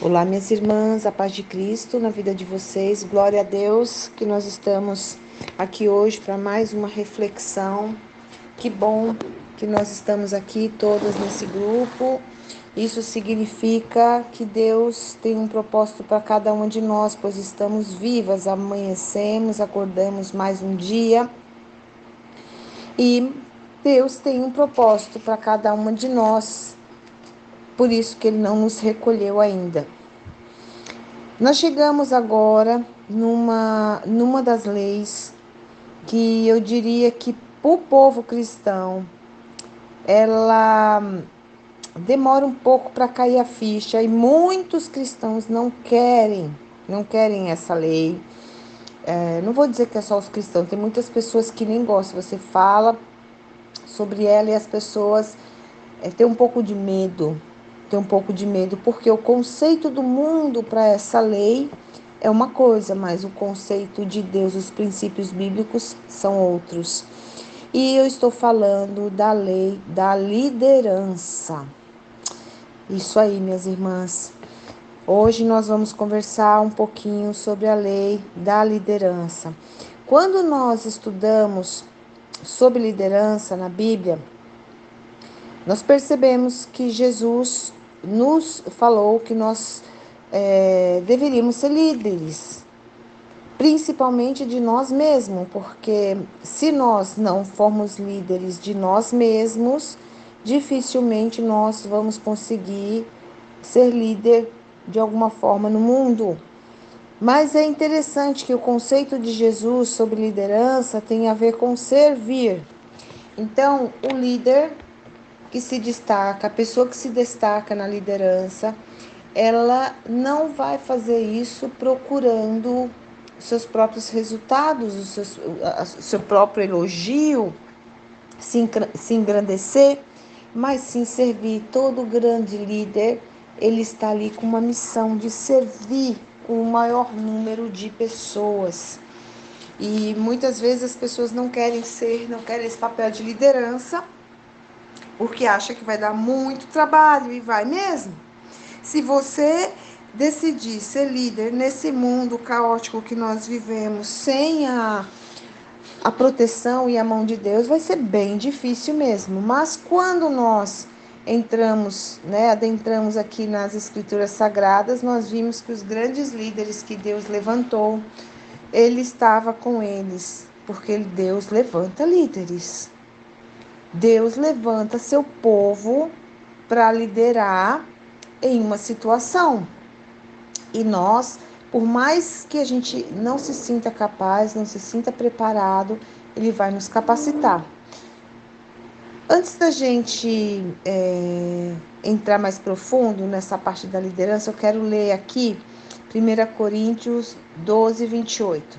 Olá, minhas irmãs, a paz de Cristo na vida de vocês. Glória a Deus que nós estamos aqui hoje para mais uma reflexão. Que bom que nós estamos aqui todas nesse grupo. Isso significa que Deus tem um propósito para cada uma de nós, pois estamos vivas, amanhecemos, acordamos mais um dia e Deus tem um propósito para cada uma de nós. Por isso que Ele não nos recolheu ainda. Nós chegamos agora numa das leis que eu diria que para o povo cristão ela demora um pouco para cair a ficha e muitos cristãos não querem essa lei. Não vou dizer que é só os cristãos, tem muitas pessoas que nem gostam. Você fala sobre ela e as pessoas têm um pouco de medo. Tem um pouco de medo, porque o conceito do mundo para essa lei é uma coisa, mas o conceito de Deus, os princípios bíblicos são outros. E eu estou falando da lei da liderança. Isso aí, minhas irmãs. Hoje nós vamos conversar um pouquinho sobre a lei da liderança. Quando nós estudamos sobre liderança na Bíblia, nós percebemos que Jesus nos falou que nós deveríamos ser líderes, principalmente de nós mesmos, porque se nós não formos líderes de nós mesmos, dificilmente nós vamos conseguir ser líder de alguma forma no mundo. Mas é interessante que o conceito de Jesus sobre liderança tem a ver com servir. Então, o líder que se destaca, a pessoa que se destaca na liderança, ela não vai fazer isso procurando seus próprios resultados, o seu próprio elogio, se engrandecer, mas sim servir. Todo grande líder, ele está ali com uma missão de servir o maior número de pessoas. E muitas vezes as pessoas não querem esse papel de liderança, porque acha que vai dar muito trabalho, e vai mesmo. Se você decidir ser líder nesse mundo caótico que nós vivemos, sem a proteção e a mão de Deus, vai ser bem difícil mesmo. Mas quando nós adentramos aqui nas Escrituras Sagradas, nós vimos que os grandes líderes que Deus levantou, Ele estava com eles, porque Deus levanta líderes. Deus levanta seu povo para liderar em uma situação. E nós, por mais que a gente não se sinta capaz, não se sinta preparado, Ele vai nos capacitar. Antes da gente entrar mais profundo nessa parte da liderança, eu quero ler aqui 1 Coríntios 12, 28.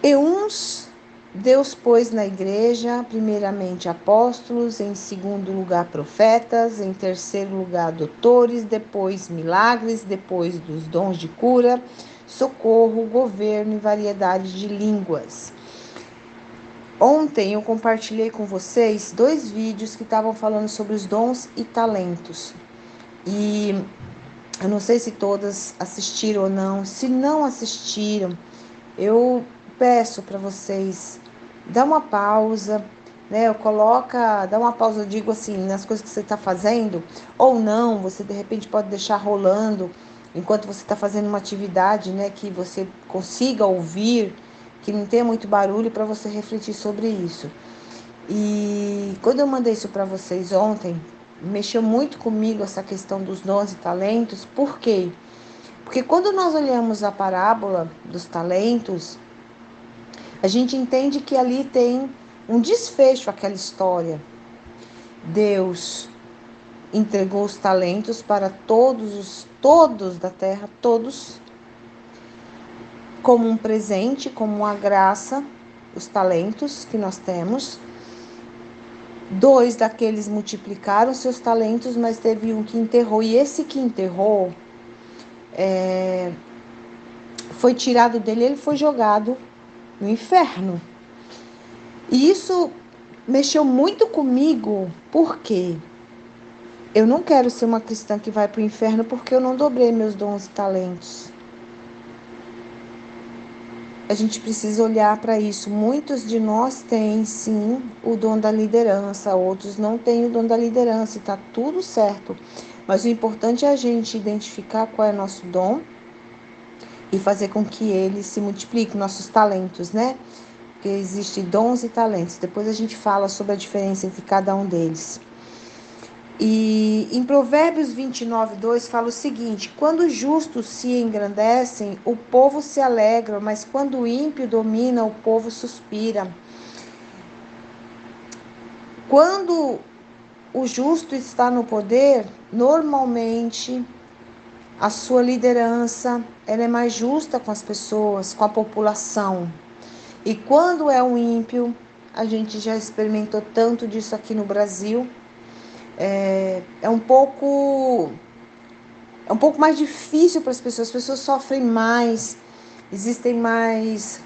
E uns Deus pôs na igreja, primeiramente apóstolos, em segundo lugar profetas, em terceiro lugar doutores, depois milagres, depois dos dons de cura, socorro, governo e variedade de línguas. Ontem eu compartilhei com vocês 2 vídeos que estavam falando sobre os dons e talentos. E eu não sei se todas assistiram ou não. Se não assistiram, eu peço para vocês dar uma pausa, né? Dá uma pausa, eu digo assim, nas coisas que você está fazendo, ou não, você de repente pode deixar rolando enquanto você está fazendo uma atividade, né? Que você consiga ouvir, que não tenha muito barulho, para você refletir sobre isso. E quando eu mandei isso para vocês ontem, mexeu muito comigo essa questão dos dons e talentos. Por quê? Porque quando nós olhamos a parábola dos talentos, a gente entende que ali tem um desfecho aquela história. Deus entregou os talentos para todos da terra, todos, como um presente, como uma graça, os talentos que nós temos. 2 daqueles multiplicaram seus talentos, mas teve um que enterrou. E esse que enterrou foi tirado dele, ele foi jogado no inferno. E isso mexeu muito comigo. Por quê? Eu não quero ser uma cristã que vai para o inferno porque eu não dobrei meus dons e talentos. A gente precisa olhar para isso. Muitos de nós têm, sim, o dom da liderança, outros não têm o dom da liderança, e está tudo certo. Mas o importante é a gente identificar qual é o nosso dom e fazer com que ele se multiplique, nossos talentos, né? Porque existem dons e talentos. Depois a gente fala sobre a diferença entre cada um deles. E em Provérbios 29:2 fala o seguinte: quando os justos se engrandecem, o povo se alegra, mas quando o ímpio domina, o povo suspira. Quando o justo está no poder, normalmente a sua liderança ela é mais justa com as pessoas, com a população. E quando é um ímpio, a gente já experimentou tanto disso aqui no Brasil, é um pouco mais difícil para as pessoas sofrem mais, existem mais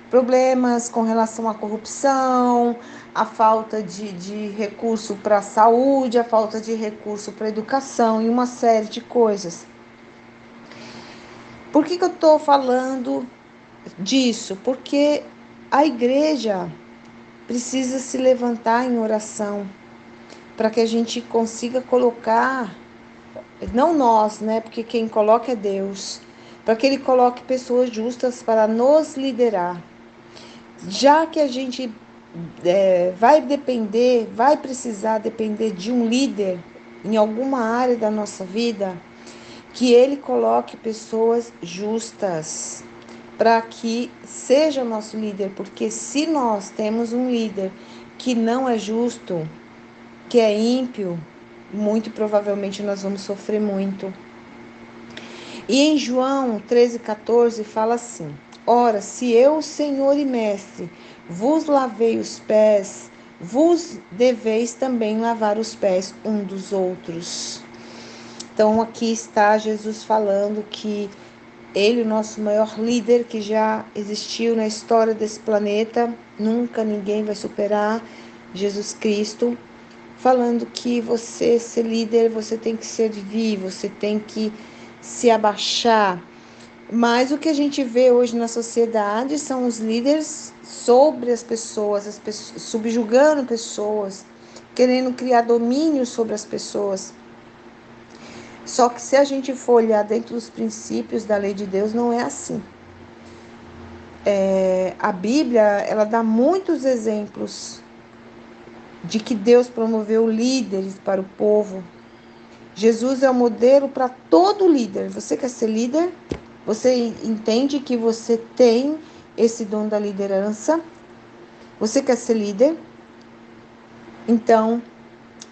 problemas com relação à corrupção, a falta de recurso para a saúde, a falta de recurso para a educação e uma série de coisas. Por que eu estou falando disso? Porque a igreja precisa se levantar em oração para que a gente consiga colocar, não nós, né? Porque quem coloca é Deus, para que Ele coloque pessoas justas para nos liderar. Já que a gente vai precisar depender de um líder em alguma área da nossa vida, que ele coloque pessoas justas para que seja nosso líder, porque se nós temos um líder que não é justo, que é ímpio, muito provavelmente nós vamos sofrer muito. E em João 13,14 fala assim: ora, se eu, Senhor e Mestre, vos lavei os pés, vos deveis também lavar os pés um dos outros. Então aqui está Jesus falando que ele, o nosso maior líder que já existiu na história desse planeta, nunca ninguém vai superar Jesus Cristo, falando que você ser líder, você tem que servir, você tem que se abaixar. Mas o que a gente vê hoje na sociedade são os líderes sobre as pessoas subjugando pessoas, querendo criar domínio sobre as pessoas. Só que se a gente for olhar dentro dos princípios da lei de Deus, não é assim. A Bíblia, ela dá muitos exemplos de que Deus promoveu líderes para o povo. Jesus é o modelo para todo líder. Você quer ser líder? Você entende que você tem esse dom da liderança? Você quer ser líder? Então,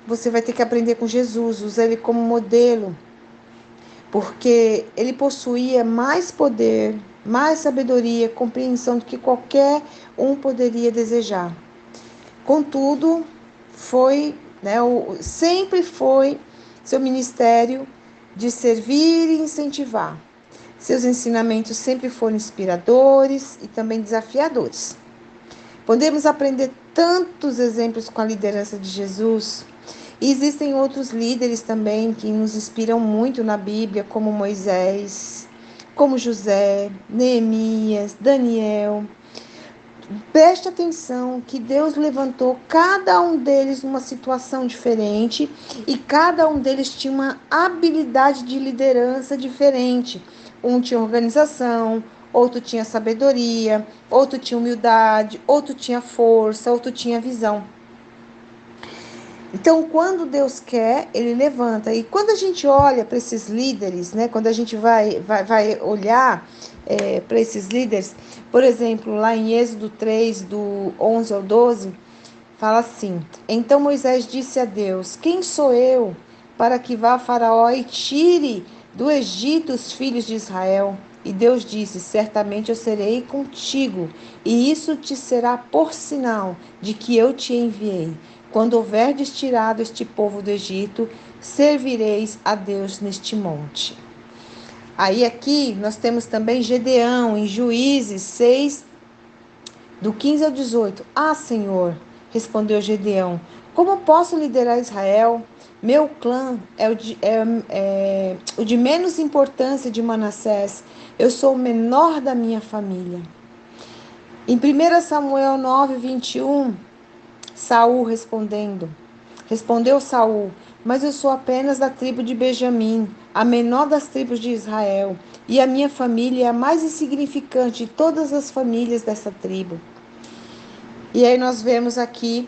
você vai ter que aprender com Jesus, usar ele como modelo, porque ele possuía mais poder, mais sabedoria, compreensão do que qualquer um poderia desejar. Contudo, sempre foi seu ministério de servir e incentivar. Seus ensinamentos sempre foram inspiradores e também desafiadores. Podemos aprender tantos exemplos com a liderança de Jesus. E existem outros líderes também que nos inspiram muito na Bíblia, como Moisés, como José, Neemias, Daniel. Preste atenção que Deus levantou cada um deles numa situação diferente e cada um deles tinha uma habilidade de liderança diferente. Um tinha organização, outro tinha sabedoria, outro tinha humildade, outro tinha força, outro tinha visão. Então, quando Deus quer, Ele levanta. E quando a gente olha para esses líderes, né? Quando a gente vai olhar para esses líderes, por exemplo, lá em Êxodo 3, do 11 ao 12, fala assim: então Moisés disse a Deus: quem sou eu para que vá a Faraó e tire do Egito os filhos de Israel? E Deus disse: certamente eu serei contigo, e isso te será por sinal de que eu te enviei. Quando houverdes tirado este povo do Egito, servireis a Deus neste monte. Aí aqui nós temos também Gedeão, em Juízes 6, do 15 ao 18. Ah, Senhor, respondeu Gedeão, Como posso liderar Israel? Meu clã é o de menos importância de Manassés. Eu sou o menor da minha família. Em 1 Samuel 9, 21, Saul respondeu Saul, mas eu sou apenas da tribo de Benjamim, a menor das tribos de Israel, e a minha família é a mais insignificante de todas as famílias dessa tribo. E aí nós vemos aqui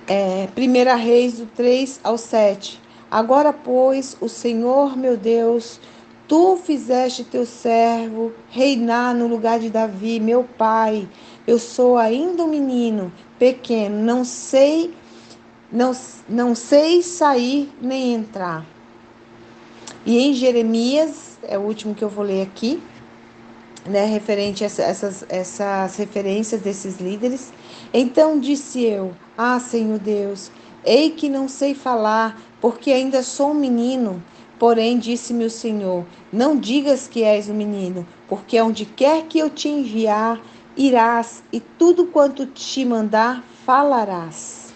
1 Reis do 3 ao 7. Agora, pois, o Senhor meu Deus, tu fizeste teu servo reinar no lugar de Davi, meu pai. Eu sou ainda um menino, pequeno, não sei sair nem entrar. E em Jeremias, é o último que eu vou ler aqui, né, referente a essas referências desses líderes. Então disse eu: Ah, Senhor Deus, ei que não sei falar, porque ainda sou um menino. Porém, disse-me o Senhor: Não digas que és um menino, porque onde quer que eu te enviar, irás, e tudo quanto te mandar, falarás.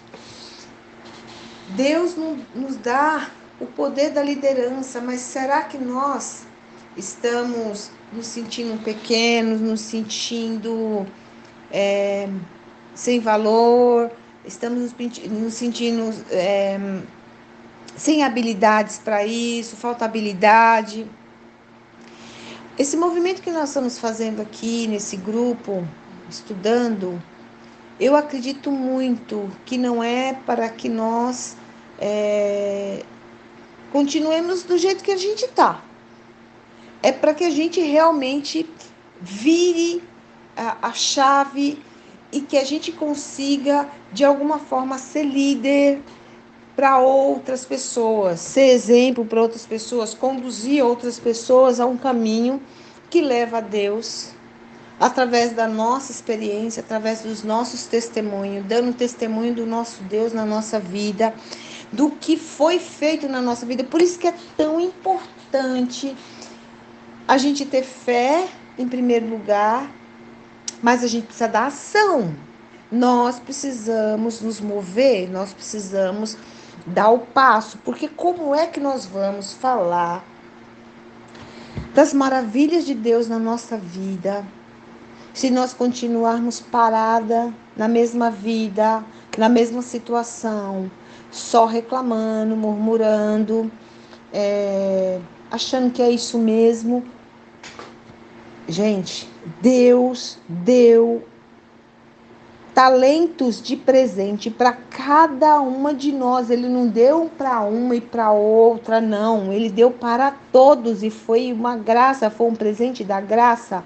Deus nos dá o poder da liderança, mas será que nós estamos nos sentindo pequenos, nos sentindo sem valor, estamos nos sentindo sem habilidades para isso, falta habilidade? Esse movimento que nós estamos fazendo aqui nesse grupo, estudando, eu acredito muito que não é para que nós continuemos do jeito que a gente está. É para que a gente realmente vire a chave e que a gente consiga, de alguma forma, ser líder para outras pessoas, ser exemplo para outras pessoas, conduzir outras pessoas a um caminho que leva a Deus, através da nossa experiência, através dos nossos testemunhos, dando testemunho do nosso Deus na nossa vida, do que foi feito na nossa vida. Por isso que é tão importante a gente ter fé em primeiro lugar, mas a gente precisa da ação. Nós precisamos nos mover, nós precisamos dar o passo, porque como é que nós vamos falar das maravilhas de Deus na nossa vida se nós continuarmos parada na mesma vida, na mesma situação, só reclamando, murmurando, achando que é isso mesmo? Gente, Deus deu talentos de presente para cada uma de nós. Ele não deu para uma e para outra, não. Ele deu para todos e foi uma graça, foi um presente da graça.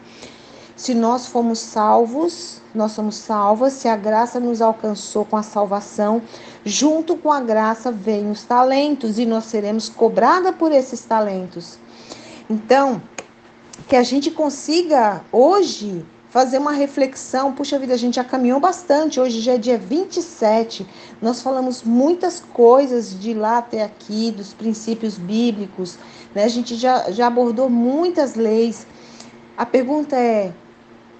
Se nós fomos salvos, nós somos salvas. Se a graça nos alcançou com a salvação, junto com a graça vem os talentos e nós seremos cobradas por esses talentos. Então, que a gente consiga hoje fazer uma reflexão. Puxa vida, a gente já caminhou bastante, hoje já é dia 27, nós falamos muitas coisas de lá até aqui, dos princípios bíblicos, né? A gente já abordou muitas leis. A pergunta é,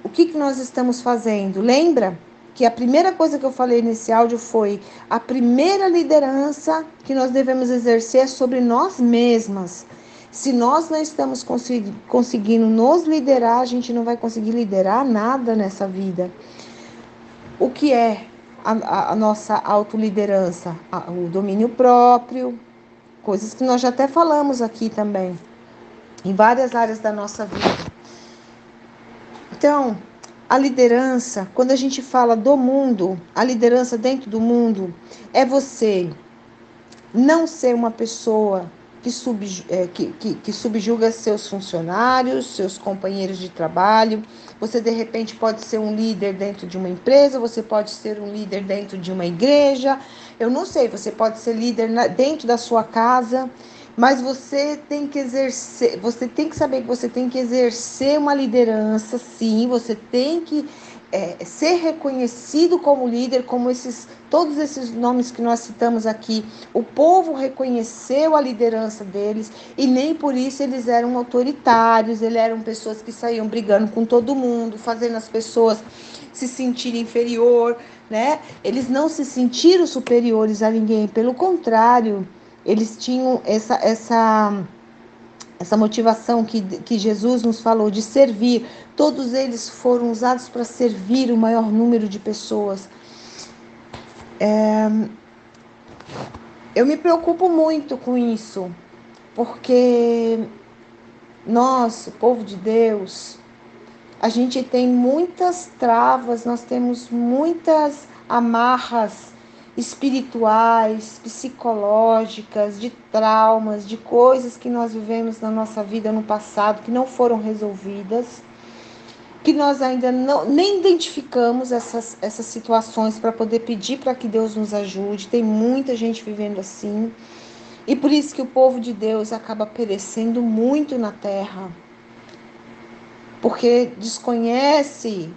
o que nós estamos fazendo? Lembra que a primeira coisa que eu falei nesse áudio foi a primeira liderança que nós devemos exercer é sobre nós mesmas. Se nós não estamos conseguindo nos liderar, a gente não vai conseguir liderar nada nessa vida. O que é a nossa autoliderança? O domínio próprio, coisas que nós já até falamos aqui também, em várias áreas da nossa vida. Então, a liderança, quando a gente fala do mundo, a liderança dentro do mundo, é você não ser uma pessoa que subjuga seus funcionários, seus companheiros de trabalho. Você, de repente, pode ser um líder dentro de uma empresa, você pode ser um líder dentro de uma igreja, eu não sei, você pode ser líder dentro da sua casa, mas você tem que exercer, você tem que saber que você tem que exercer uma liderança, sim, você tem que ser reconhecido como líder, como todos esses nomes que nós citamos aqui. O povo reconheceu a liderança deles e nem por isso eles eram autoritários, eles eram pessoas que saíam brigando com todo mundo, fazendo as pessoas se sentirem inferior, né? Eles não se sentiram superiores a ninguém, pelo contrário, eles tinham essa motivação que Jesus nos falou de servir. Todos eles foram usados para servir o maior número de pessoas. Eu me preocupo muito com isso, porque nós, o povo de Deus, a gente tem muitas travas, nós temos muitas amarras espirituais, psicológicas, de traumas, de coisas que nós vivemos na nossa vida no passado que não foram resolvidas, que nós ainda nem identificamos essas situações para poder pedir para que Deus nos ajude. Tem muita gente vivendo assim. E por isso que o povo de Deus acaba perecendo muito na terra. Porque desconhece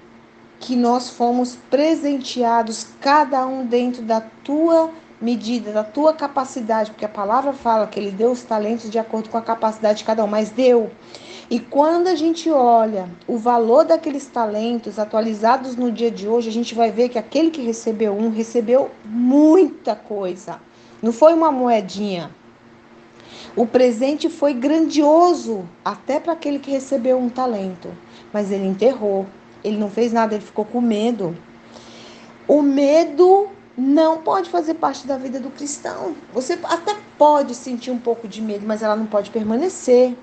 que nós fomos presenteados, cada um dentro da tua medida, da tua capacidade, porque a palavra fala que ele deu os talentos de acordo com a capacidade de cada um, mas deu. E quando a gente olha o valor daqueles talentos atualizados no dia de hoje, a gente vai ver que aquele que recebeu recebeu muita coisa. Não foi uma moedinha. O presente foi grandioso, até para aquele que recebeu um talento. Mas ele enterrou. Ele não fez nada, ele ficou com medo. O medo não pode fazer parte da vida do cristão. Você até pode sentir um pouco de medo, mas ela não pode permanecer.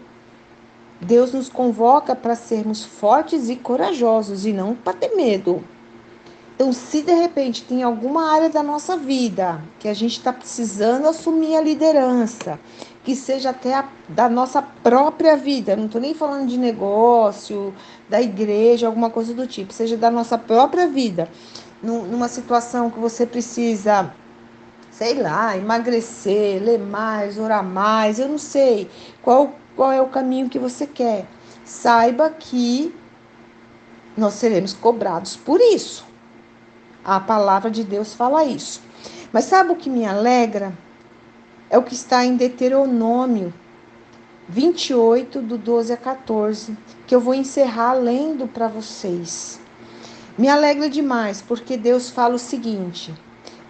Deus nos convoca para sermos fortes e corajosos e não para ter medo. Então, se de repente tem alguma área da nossa vida que a gente está precisando assumir a liderança, que seja até da nossa própria vida, não estou nem falando de negócio, da igreja, alguma coisa do tipo, seja da nossa própria vida, numa situação que você precisa, sei lá, emagrecer, ler mais, orar mais, eu não sei qual é o caminho que você quer. Saiba que nós seremos cobrados por isso. A palavra de Deus fala isso. Mas sabe o que me alegra? É o que está em Deuteronômio 28, do 12 a 14, que eu vou encerrar lendo para vocês. Me alegra demais, porque Deus fala o seguinte: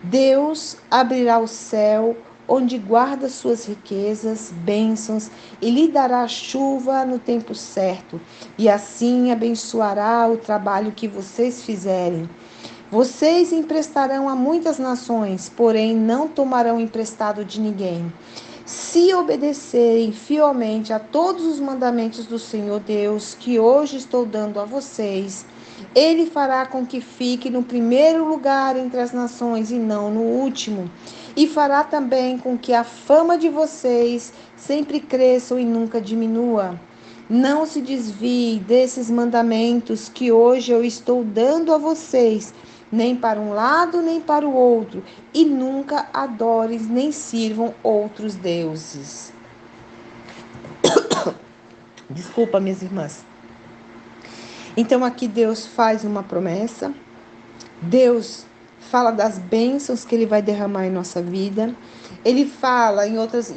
Deus abrirá o céu, onde guarda suas riquezas, bênçãos, e lhe dará chuva no tempo certo, e assim abençoará o trabalho que vocês fizerem. Vocês emprestarão a muitas nações, porém não tomarão emprestado de ninguém. Se obedecerem fielmente a todos os mandamentos do Senhor Deus, que hoje estou dando a vocês, Ele fará com que fique no primeiro lugar entre as nações e não no último. E fará também com que a fama de vocês sempre cresça e nunca diminua. Não se desvie desses mandamentos que hoje eu estou dando a vocês, nem para um lado nem para o outro, e nunca adores nem sirvam outros deuses. Desculpa, minhas irmãs. Então aqui Deus faz uma promessa, Deus fala das bênçãos que Ele vai derramar em nossa vida, Ele fala em outras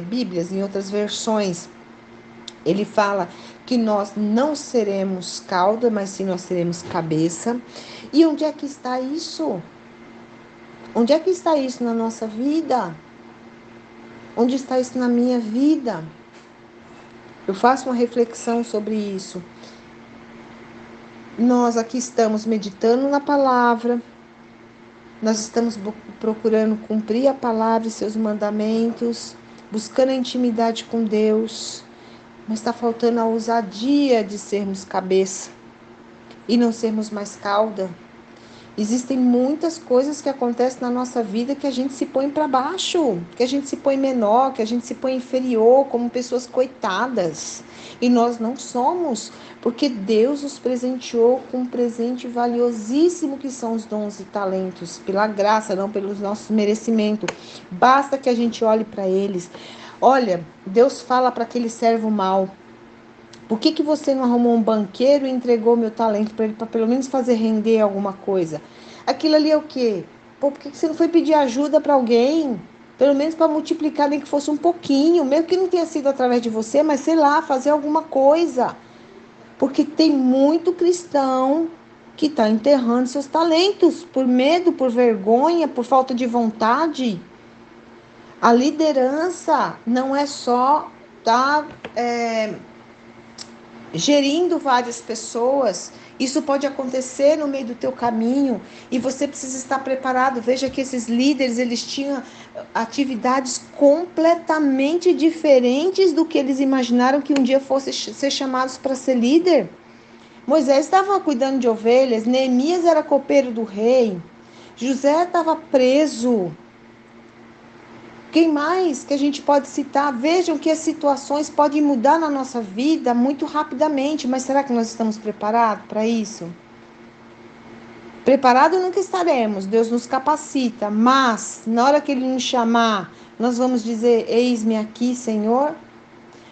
Bíblias, em outras versões, Ele fala que nós não seremos cauda, mas sim nós seremos cabeça. E onde é que está isso? Onde é que está isso na nossa vida? Onde está isso na minha vida? Eu faço uma reflexão sobre isso. Nós aqui estamos meditando na palavra, nós estamos procurando cumprir a palavra e seus mandamentos, buscando a intimidade com Deus, mas está faltando a ousadia de sermos cabeça e não sermos mais cauda. Existem muitas coisas que acontecem na nossa vida que a gente se põe para baixo, que a gente se põe menor, que a gente se põe inferior, como pessoas coitadas. E nós não somos, porque Deus nos presenteou com um presente valiosíssimo que são os dons e talentos, pela graça, não pelos nossos merecimentos. Basta que a gente olhe para eles. Olha, Deus fala para aquele servo mau: Por que você não arrumou um banqueiro e entregou meu talento para ele, para pelo menos fazer render alguma coisa? Aquilo ali é o quê? Pô, por que você não foi pedir ajuda para alguém? Pelo menos para multiplicar, nem que fosse um pouquinho, mesmo que não tenha sido através de você, mas sei lá, fazer alguma coisa. Porque tem muito cristão que está enterrando seus talentos por medo, por vergonha, por falta de vontade. A liderança não é só estar gerindo várias pessoas. Isso pode acontecer no meio do teu caminho e você precisa estar preparado. Veja que esses líderes, eles tinham atividades completamente diferentes do que eles imaginaram que um dia fossem ser chamados para ser líder. Moisés estava cuidando de ovelhas, Neemias era copeiro do rei, José estava preso. Quem mais que a gente pode citar? Vejam que as situações podem mudar na nossa vida muito rapidamente, mas será que nós estamos preparados para isso? Preparados nunca estaremos, Deus nos capacita, mas na hora que Ele nos chamar, nós vamos dizer: eis-me aqui, Senhor?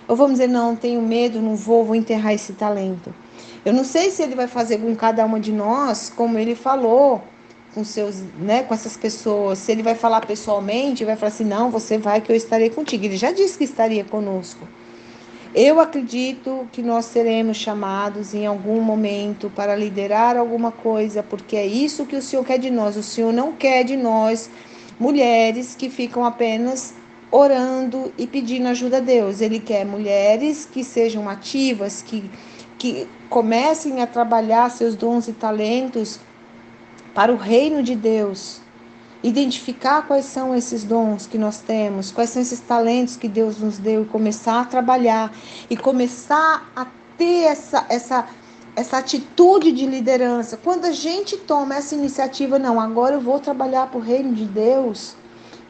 Ou vamos dizer: não, tenho medo, não vou enterrar esse talento? Eu não sei se Ele vai fazer com cada uma de nós, como Ele falou com seus, né, com essas pessoas. Se Ele vai falar pessoalmente, vai falar assim: não, você vai que eu estarei contigo. Ele já disse que estaria conosco. Eu acredito que nós seremos chamados em algum momento para liderar alguma coisa, porque é isso que o Senhor quer de nós. O Senhor não quer de nós mulheres que ficam apenas orando e pedindo ajuda a Deus. Ele quer mulheres que sejam ativas, que comecem a trabalhar seus dons e talentos para o reino de Deus. Identificar quais são esses dons que nós temos, quais são esses talentos que Deus nos deu e começar a trabalhar e começar a ter essa atitude de liderança. Quando a gente toma essa iniciativa, não, agora eu vou trabalhar para o reino de Deus,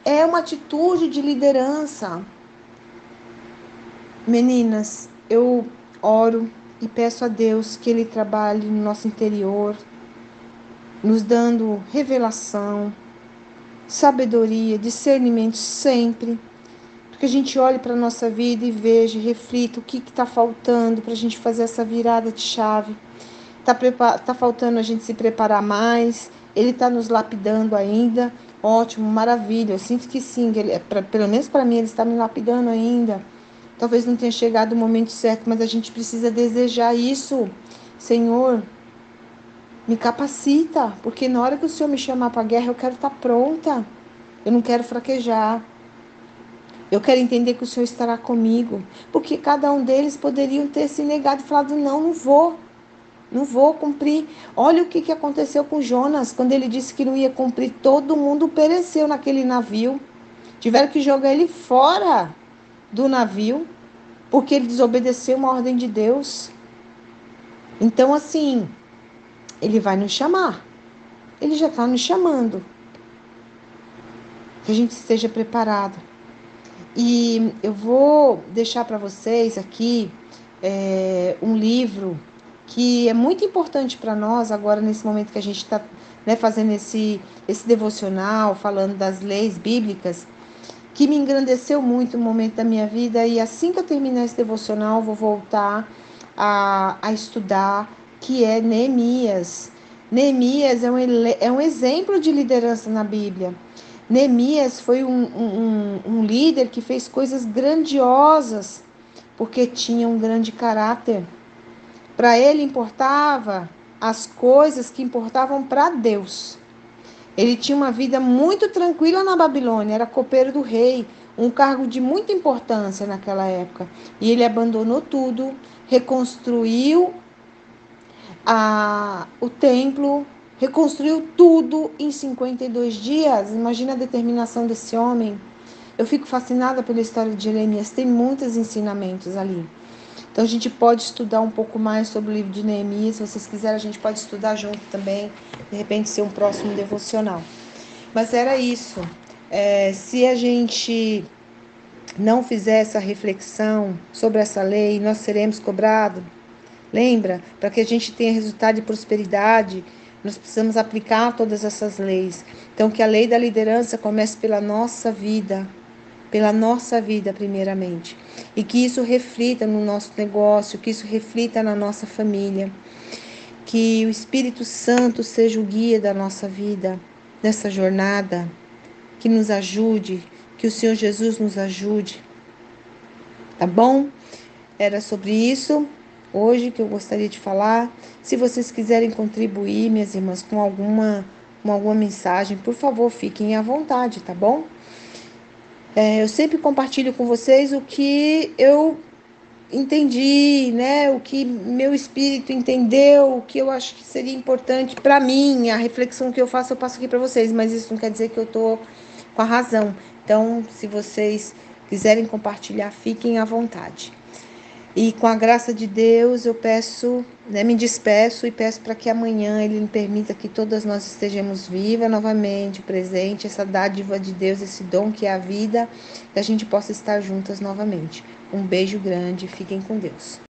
é uma atitude de liderança. Meninas, eu oro e peço a Deus que Ele trabalhe no nosso interior, nos dando revelação, sabedoria, discernimento sempre, que a gente olhe para a nossa vida e veja, reflita o que está faltando para a gente fazer essa virada de chave. Tá faltando a gente se preparar mais, Ele está nos lapidando ainda, ótimo, maravilha, eu sinto que sim, pelo menos para mim Ele está me lapidando ainda. Talvez não tenha chegado o momento certo, mas a gente precisa desejar isso. Senhor, me capacita, porque na hora que o Senhor me chamar para a guerra, eu quero estar pronta. Eu não quero fraquejar. Eu quero entender que o Senhor estará comigo. Porque cada um deles poderiam ter se negado e falado: não, não vou cumprir. Olha o que aconteceu com Jonas, quando ele disse que não ia cumprir. Todo mundo pereceu naquele navio. Tiveram que jogar ele fora do navio, porque ele desobedeceu uma ordem de Deus. Então, assim, Ele vai nos chamar. Ele já está nos chamando. Que a gente esteja preparado. E eu vou deixar para vocês aqui um livro que é muito importante para nós agora, nesse momento que a gente está, né, fazendo esse devocional, falando das leis bíblicas, que me engrandeceu muito no momento da minha vida. E assim que eu terminar esse devocional, vou voltar a estudar, que é Neemias. Neemias é um exemplo de liderança na Bíblia. Neemias foi um líder que fez coisas grandiosas, porque tinha um grande caráter. Para ele importava as coisas que importavam para Deus. Ele tinha uma vida muito tranquila na Babilônia, era copeiro do rei, um cargo de muita importância naquela época. E ele abandonou tudo, reconstruiu o templo, reconstruiu tudo em 52 dias. Imagina a determinação desse homem. Eu fico fascinada pela história de Jeremias, tem muitos ensinamentos ali. Então a gente pode estudar um pouco mais sobre o livro de Neemias. Se vocês quiserem, a gente pode estudar junto também, de repente ser um próximo devocional. Mas era isso. Se a gente não fizer essa reflexão sobre essa lei, nós seremos cobrados. Lembra? Para que a gente tenha resultado de prosperidade, nós precisamos aplicar todas essas leis. Então, que a lei da liderança comece pela nossa vida. pela nossa vida primeiramente, e que isso reflita no nosso negócio, que isso reflita na nossa família, que o Espírito Santo seja o guia da nossa vida, nessa jornada, que nos ajude, que o Senhor Jesus nos ajude, tá bom? Era sobre isso hoje que eu gostaria de falar. Se vocês quiserem contribuir, minhas irmãs, com alguma mensagem, por favor, fiquem à vontade, tá bom? Eu sempre compartilho com vocês o que eu entendi, né? O que meu espírito entendeu, o que eu acho que seria importante para mim, a reflexão que eu faço, eu passo aqui para vocês, mas isso não quer dizer que eu tô com a razão. Então, se vocês quiserem compartilhar, fiquem à vontade. E com a graça de Deus, eu peço, né, me despeço e peço para que amanhã Ele me permita que todas nós estejamos vivas novamente, presente, essa dádiva de Deus, esse dom que é a vida, que a gente possa estar juntas novamente. Um beijo grande, fiquem com Deus.